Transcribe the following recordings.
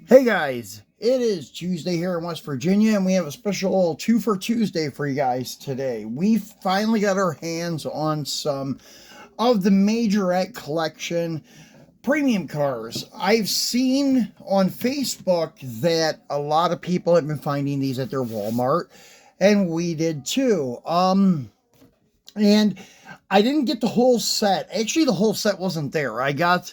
Hey guys, it is Tuesday here in West Virginia, and we have a special 2 for Tuesday for you guys today. We finally got our hands on some of the Majorette collection premium cars. I've seen on Facebook that a lot of people have been finding these at their Walmart, and we did too. And I didn't get the whole set. Actually, the whole set wasn't there. I got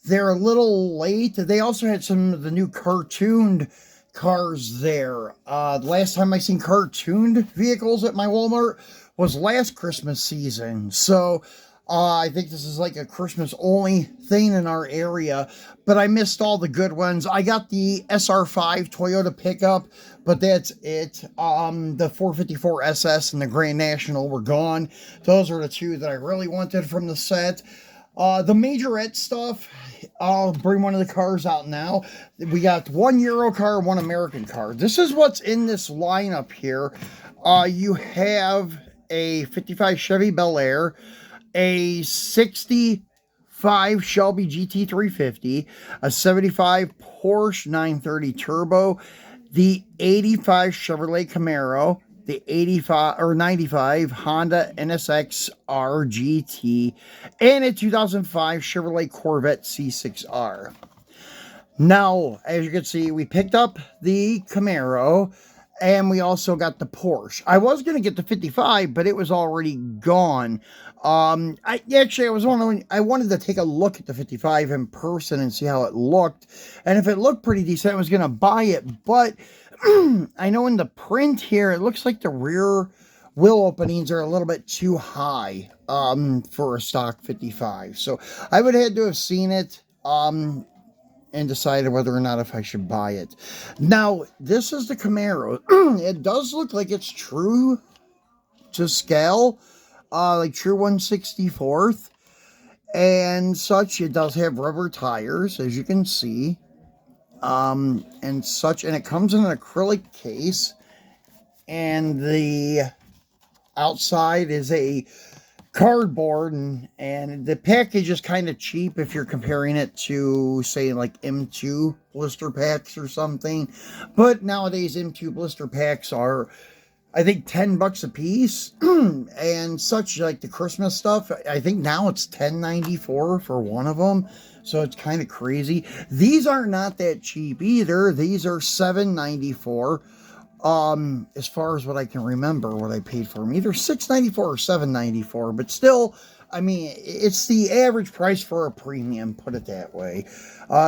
there a little late. They also had some of the new cartooned cars there. The last time I seen cartooned vehicles at my Walmart was last Christmas season. So I think this is like a Christmas only thing in our area, but I missed all the good ones. I got the SR5 Toyota pickup, but that's it. The 454 SS and the Grand National were gone. Those are the two that I really wanted from the set. The Majorette stuff, I'll bring one of the cars out now. We got one Euro car, one American car. This is what's in this lineup here. You have a 55 Chevy Bel Air, a 65 Shelby GT350, a 75 Porsche 930 Turbo, the 85 Chevrolet Camaro, the 85 or 95 Honda NSX RGT, and a 2005 Chevrolet Corvette C6R. Now, as you can see, we picked up the Camaro, and we also got the Porsche. I was going to get the 55, but it was already gone. I was wondering, I wanted to take a look at the 55 in person and see how it looked. And if it looked pretty decent, I was going to buy it. But I know in the print here, it looks like the rear wheel openings are a little bit too high for a stock 55. So I would have had to have seen it and decided whether or not if I should buy it. Now, this is the Camaro. It does look like it's true to scale, like true 1/64th and such. It does have rubber tires, as you can see, and such, and it comes in an acrylic case, and the outside is a cardboard, and the package is kind of cheap if you're comparing it to, say, like M2 blister packs or something. But nowadays M2 blister packs are, I think, $10 a piece and such, like the Christmas stuff. I think now it's $10.94 for one of them, so it's kind of crazy. These are not that cheap either. These are $7.94. As far as what I can remember, what I paid for them, either $6.94 or $7.94, but still, I mean, it's the average price for a premium, put it that way.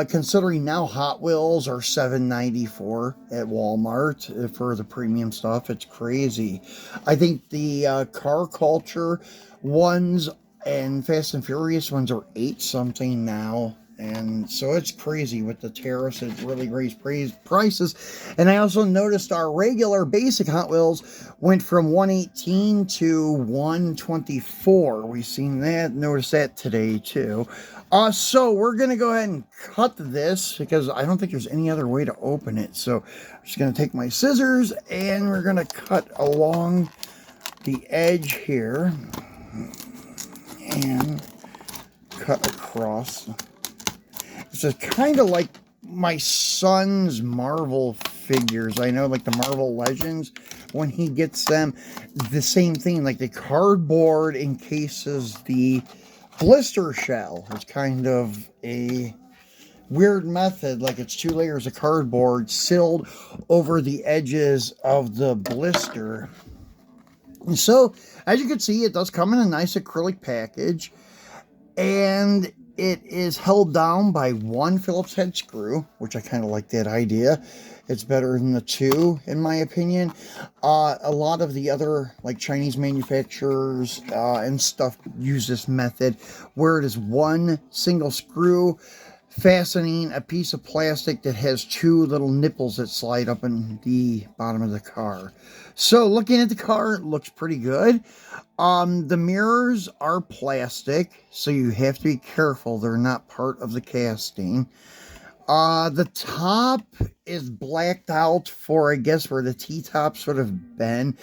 Considering now Hot Wheels are $7.94 at Walmart for the premium stuff, it's crazy. I think the car culture ones and Fast and Furious ones are $8 something now. And so it's crazy with the tariffs. It really raised prices. And I also noticed our regular basic Hot Wheels went from $118 to $124. We've seen that, noticed that today too. So we're going to go ahead and cut this because I don't think there's any other way to open it. So I'm just going to take my scissors and we're going to cut along the edge here and cut across. It's just kind of like my son's Marvel figures. I know, like the Marvel Legends, when he gets them, the same thing. Like the cardboard encases the blister shell. It's kind of a weird method. Like it's 2 layers of cardboard sealed over the edges of the blister. And so, as you can see, it does come in a nice acrylic package. And it is held down by one Phillips head screw, which I kind of like that idea. It's better than the 2, in my opinion. A lot of the other, like Chinese manufacturers and stuff, use this method where it is one single screw fastening a piece of plastic that has 2 little nipples that slide up in the bottom of the car. So looking at the car, it looks pretty good. The mirrors are plastic, so you have to be careful. They're not part of the casting. The top is blacked out for, I guess, where the T-tops would have been.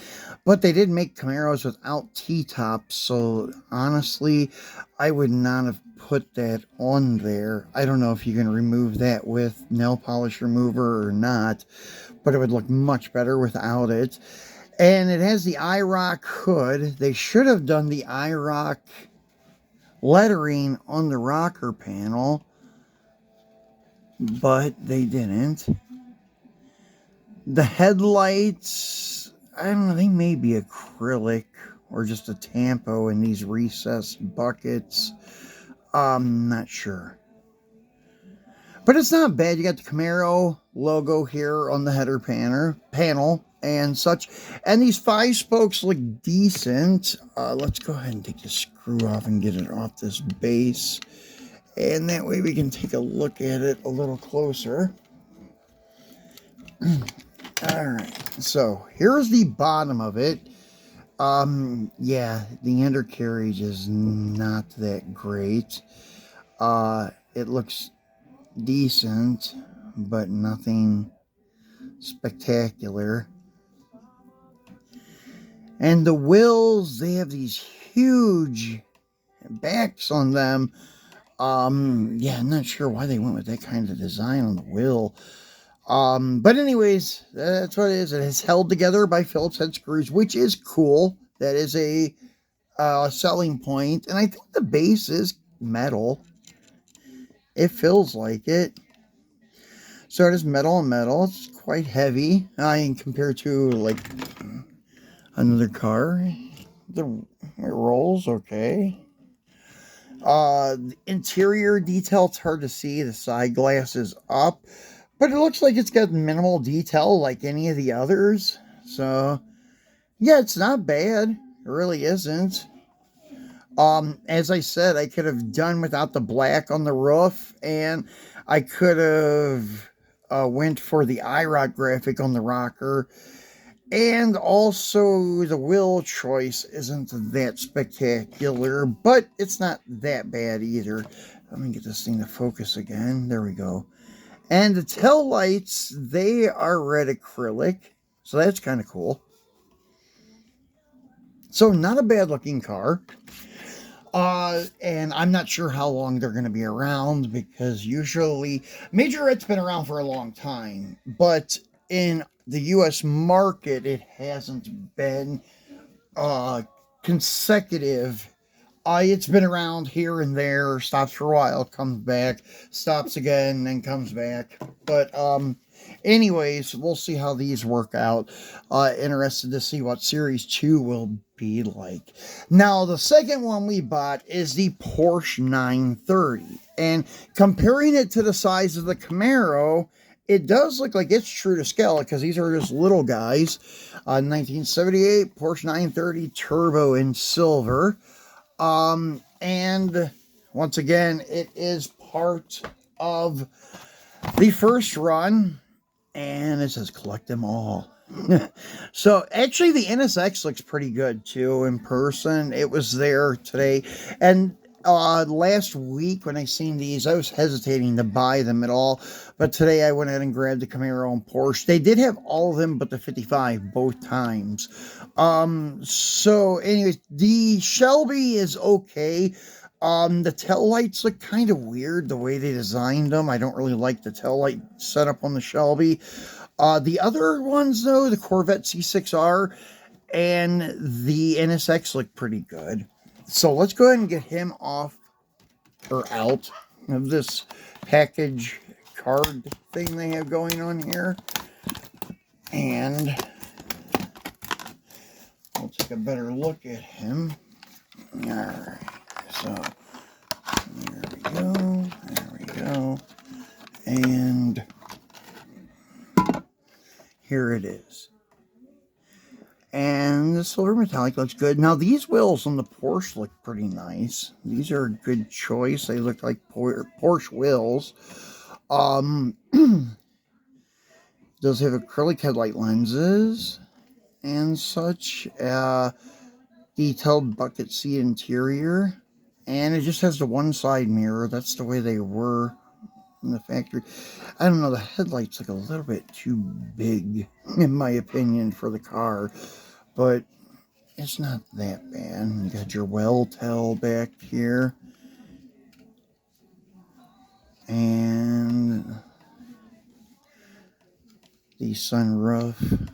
But they did make Camaros without T-tops, so honestly, I would not have put that on there. I don't know if you can remove that with nail polish remover or not, but it would look much better without it. And it has the IROC hood. They should have done the IROC lettering on the rocker panel, but they didn't. The headlights, I don't know, they may be acrylic or just a tampo in these recessed buckets. I'm not sure. But it's not bad. You got the Camaro logo here on the header panel and such. And these 5 spokes look decent. Let's go ahead and take the screw off and get it off this base. And that way we can take a look at it a little closer. Alright, so here's the bottom of it. Yeah, the undercarriage is not that great. It looks decent, but nothing spectacular. And the wheels, they have these huge backs on them. Yeah, I'm not sure why they went with that kind of design on the wheel. But anyways, that's what it is. It is held together by Phillips head screws, which is cool. That is a selling point. And I think the base is metal. It feels like it. So it is metal on metal. It's quite heavy. Compared to like another car. It rolls okay. The interior detail, it's hard to see. The side glass is up. But it looks like it's got minimal detail like any of the others. So, yeah, it's not bad. It really isn't. As I said, I could have done without the black on the roof. And I could have went for the IROC graphic on the rocker. And also, the wheel choice isn't that spectacular. But it's not that bad either. Let me get this thing to focus again. There we go. And the tail lights, they are red acrylic. So that's kind of cool. So not a bad looking car. And I'm not sure how long they're going to be around, because usually Majorette's been around for a long time. But in the U.S. market, it hasn't been consecutive. It's been around here and there, stops for a while, comes back, stops again, then comes back. But anyways, we'll see how these work out. Interested to see what Series 2 will be like. Now, the second one we bought is the Porsche 930. And comparing it to the size of the Camaro, it does look like it's true to scale, because these are just little guys. 1978 Porsche 930 Turbo in silver. And once again, it is part of the first run, and it says collect them all. So actually the NSX looks pretty good too in person. It was there today, and last week when I seen these, I was hesitating to buy them at all, but today I went ahead and grabbed the Camaro and Porsche. They did have all of them but the 55 both times. So anyways, the Shelby is okay. The tail lights look kind of weird the way they designed them. I don't really like the tail light setup on the Shelby. The other ones though, the Corvette C6R and the NSX look pretty good. So let's go ahead and get him off or out of this package card thing they have going on here. And we'll take a better look at him. Alright, so there we go. There we go. And here it is. And the silver metallic looks good. Now, these wheels on the Porsche look pretty nice. These are a good choice. They look like Porsche wheels. Does have acrylic headlight lenses and such. Detailed bucket seat interior. And it just has the one side mirror. That's the way they were in the factory. I don't know, the headlights look a little bit too big, in my opinion, for the car. But it's not that bad. You got your well tail back here. And the sunroof.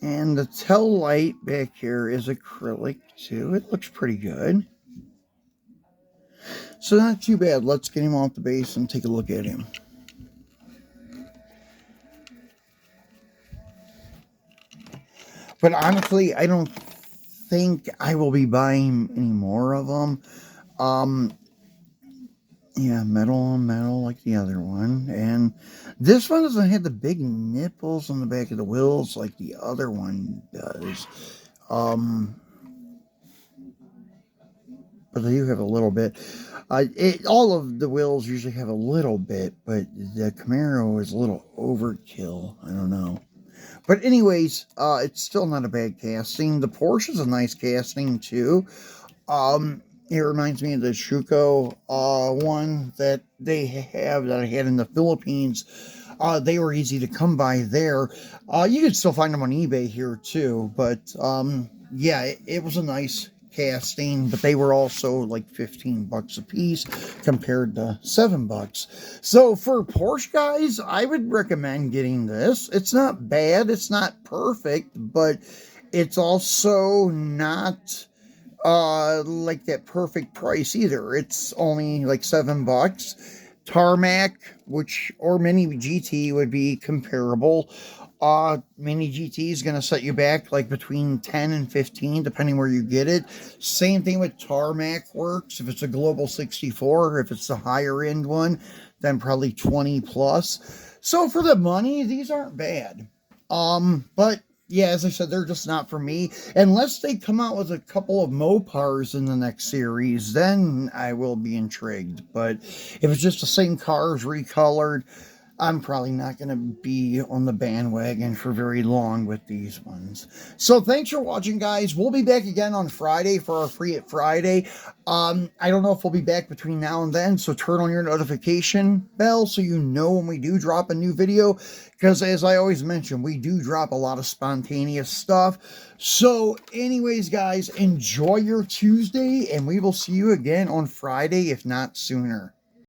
And the tail light back here is acrylic too. It looks pretty good. So not too bad. Let's get him off the base and take a look at him. But honestly, I don't think I will be buying any more of them. Yeah, metal on metal like the other one. And this one doesn't have the big nipples on the back of the wheels like the other one does. But they do have a little bit. All of the wheels usually have a little bit, but the Camaro is a little overkill. I don't know. But anyways, it's still not a bad casting. The Porsche is a nice casting too. It reminds me of the Schuko one that they have that I had in the Philippines. They were easy to come by there. You can still find them on eBay here too. But yeah, it was a nice casting, but they were also like $15 a piece compared to $7. So for Porsche guys, I would recommend getting this. It's not bad, it's not perfect, but it's also not like that perfect price either. It's only like $7. Tarmac, or Mini GT would be comparable. Mini GT is going to set you back like between 10 and 15 depending where you get it. Same thing with Tarmac works. If it's a Global 64, if it's the higher end one, then probably 20 plus. So for the money, these aren't bad. But yeah, as I said, they're just not for me. Unless they come out with a couple of Mopars in the next series, then I will be intrigued. But if it's just the same cars recolored, I'm probably not going to be on the bandwagon for very long with these ones. So thanks for watching, guys. We'll be back again on Friday for our Free It Friday. I don't know if we'll be back between now and then, so turn on your notification bell so you know when we do drop a new video. Because as I always mention, we do drop a lot of spontaneous stuff. So anyways, guys, enjoy your Tuesday, and we will see you again on Friday, if not sooner.